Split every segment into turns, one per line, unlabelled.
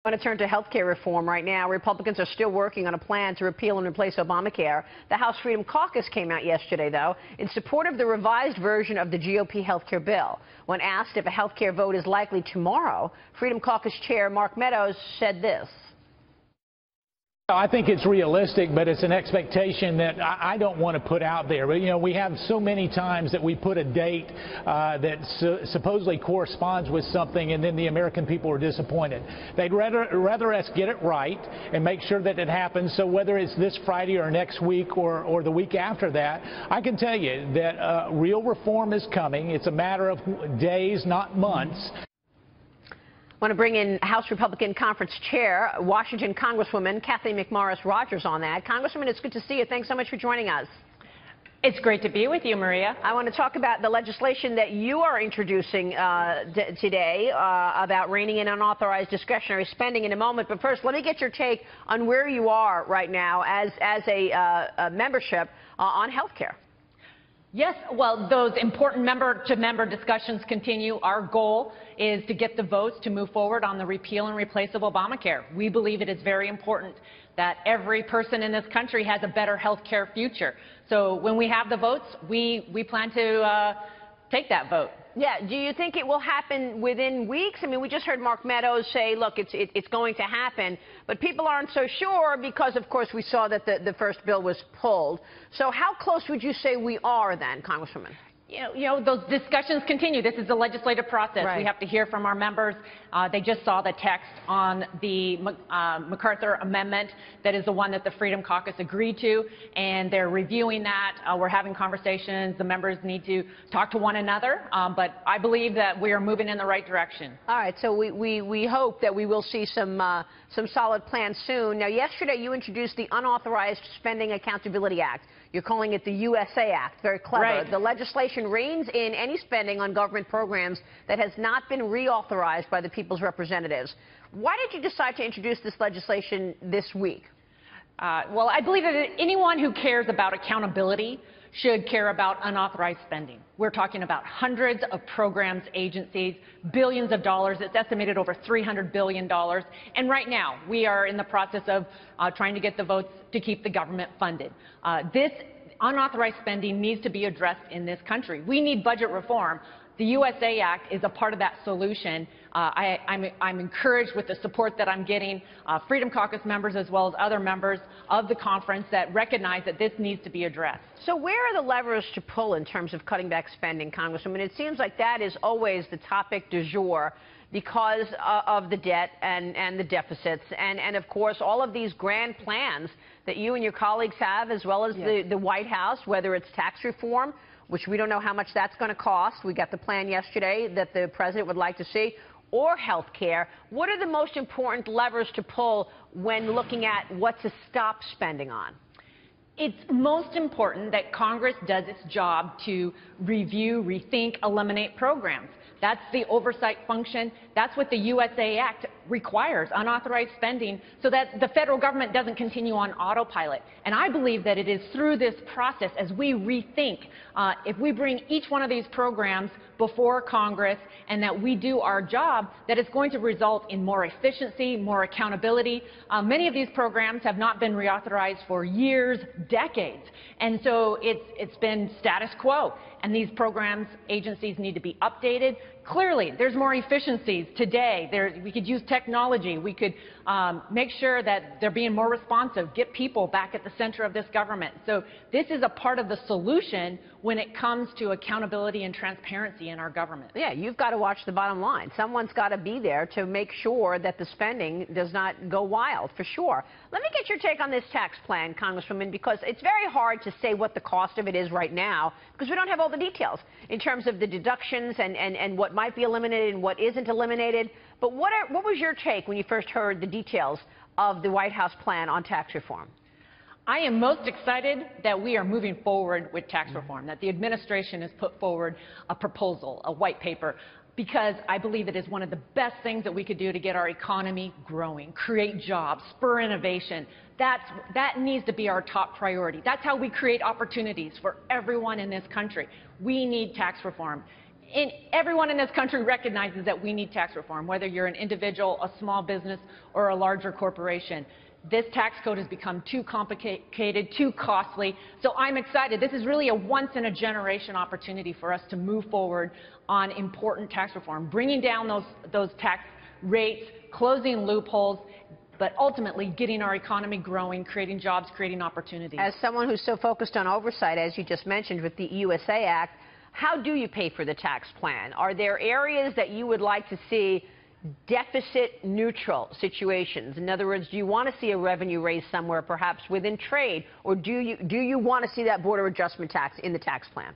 I want to turn to health care reform right now. Republicans are still working on a plan to repeal and replace Obamacare. The House Freedom Caucus came out yesterday, though, in support of the revised version of the GOP health care bill. When asked if a health care vote is likely tomorrow, Freedom Caucus Chair Mark Meadows said this.
I think it's realistic, but it's an expectation that I don't want to put out there. But, you know, we have so many times that we put a date that supposedly corresponds with something, and then the American people are disappointed. They'd rather us get it right and make sure that it happens. So whether it's this Friday or next week or the week after that, I can tell you that real reform is coming. It's a matter of days, not months.
I want to bring in House Republican Conference Chair, Washington Congresswoman Cathy McMorris Rodgers on that. Congresswoman, it's good to see you. Thanks so much for joining us.
It's great to be with you, Maria.
I want to talk about the legislation that you are introducing today about reining in unauthorized discretionary spending in a moment. But first, let me get your take on where you are right now as a membership on health care.
Yes, well, those important member-to-member discussions continue. Our goal is to get the votes to move forward on the repeal and replace of Obamacare. We believe it is very important that every person in this country has a better health care future. So when we have the votes, we plan to take that vote.
Yeah. Do you think it will happen within weeks? I mean, we just heard Mark Meadows say, look, it's going to happen. But people aren't so sure because, of course, we saw that the first bill was pulled. So how close would you say we are then, Congresswoman?
You know, those discussions continue. This is the legislative process.
Right.
We have to hear from our members. They just saw the text on the MacArthur amendment. That is the one that the Freedom Caucus agreed to, and they're reviewing that. We're having conversations. The members need to talk to one another, but I believe that we are moving in the right direction.
All right, so we hope that we will see some solid plans soon. Now, yesterday you introduced the Unauthorized Spending Accountability Act. You're calling it the USA Act. Very clever.
Right.
The legislation reins in any spending on government programs that has not been reauthorized by the people's representatives. Why did you decide to introduce this legislation this week?
Well, I believe that anyone who cares about accountability should care about unauthorized spending. We're talking about hundreds of programs, agencies, billions of dollars. It's estimated over $300 billion. And right now, we are in the process of trying to get the votes to keep the government funded. This unauthorized spending needs to be addressed in this country. We need budget reform. The USA Act is a part of that solution. I'm encouraged with the support that I'm getting, Freedom Caucus members as well as other members of the conference that recognize that this needs to be addressed.
So where are the levers to pull in terms of cutting back spending, Congresswoman? It seems like that is always the topic du jour because of the debt and the deficits and, of course, all of these grand plans that you and your colleagues have, as well as the White House, whether it's tax reform, which we don't know how much that's going to cost. We got the plan yesterday that the president would like to see, or health care. What are the most important levers to pull when looking at what to stop spending on?
It's most important that Congress does its job to review, rethink, eliminate programs. That's the oversight function. That's what the USA Act requires, unauthorized spending, so that the federal government doesn't continue on autopilot. And I believe that it is through this process, as we rethink, if we bring each one of these programs before Congress and that we do our job, that it's going to result in more efficiency, more accountability. Many of these programs have not been reauthorized for years, decades. And so it's been status quo. And these programs, agencies need to be updated. Clearly, there's more efficiencies today. We could use technology. We could make sure that they're being more responsive, get people back at the center of this government. So this is a part of the solution when it comes to accountability and transparency in our government.
Yeah, you've got to watch the bottom line. Someone's got to be there to make sure that the spending does not go wild, for sure. Let me get your take on this tax plan, Congresswoman, because it's very hard to say what the cost of it is right now because we don't have all the details in terms of the deductions and what might be eliminated and what isn't eliminated. But what was your take when you first heard the details of the White House plan on tax reform?
I am most excited that we are moving forward with tax reform, that the administration has put forward a proposal, a white paper, because I believe it is one of the best things that we could do to get our economy growing, create jobs, spur innovation. That needs to be our top priority. That's how we create opportunities for everyone in this country. We need tax reform. everyone in this country recognizes that we need tax reform, whether you're an individual, a small business, or a larger corporation. This tax code has become too complicated, too costly. So I'm excited. This is really a once-in-a-generation opportunity for us to move forward on important tax reform, bringing down those tax rates, closing loopholes, but ultimately getting our economy growing, creating jobs, creating opportunities.
As someone who's so focused on oversight, as you just mentioned, with the USA Act, how do you pay for the tax plan? Are there areas that you would like to see deficit neutral situations? In other words, do you want to see a revenue raise somewhere, perhaps within trade, or do you want to see that border adjustment tax in the tax plan?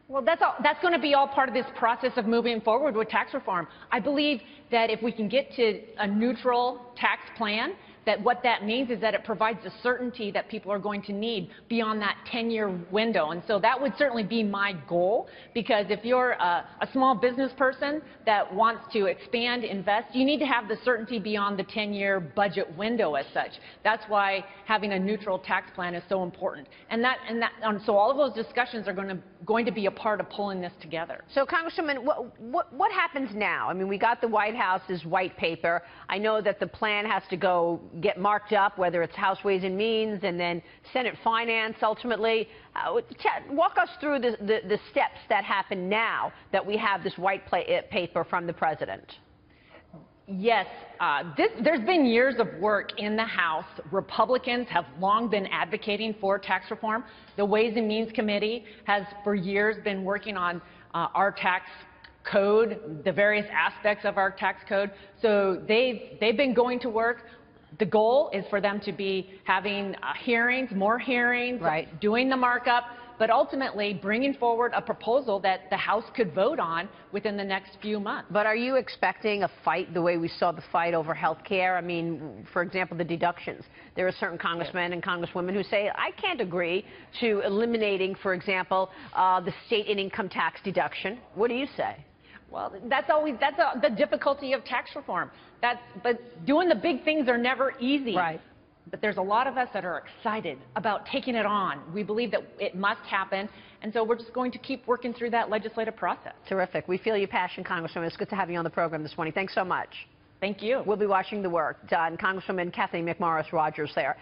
Well, that's going to be all part of this process of moving forward with tax reform. I believe that if we can get to a neutral tax plan, that what that means is that it provides the certainty that people are going to need beyond that 10-year window. And so that would certainly be my goal, because if you're a small business person that wants to expand, invest, you need to have the certainty beyond the 10-year budget window as such. That's why having a neutral tax plan is so important. And so all of those discussions are going to be a part of pulling this together.
So, Congresswoman, what happens now? I mean, we got the White House's white paper. I know that the plan has to get marked up, whether it's House Ways and Means and then Senate Finance ultimately. Walk us through the steps that happen now that we have this white paper from the president.
Yes, there's been years of work in the House. Republicans have long been advocating for tax reform. The Ways and Means Committee has for years been working on our tax code, the various aspects of our tax code. So they've been going to work. The goal is for them to be having hearings, more hearings,
right,
doing the markup, but ultimately bringing forward a proposal that the House could vote on within the next few months.
But are you expecting a fight the way we saw the fight over health care? I mean, for example, the deductions. There are certain congressmen and congresswomen who say, I can't agree to eliminating, for example, the state and income tax deduction. What do you say?
Well, that's the difficulty of tax reform. But doing the big things are never easy.
Right.
But there's a lot of us that are excited about taking it on. We believe that it must happen, and so we're just going to keep working through that legislative process.
Terrific. We feel your passion, Congresswoman. It's good to have you on the program this morning. Thanks so much.
Thank you.
We'll be watching the work done. Congresswoman Cathy McMorris Rodgers there.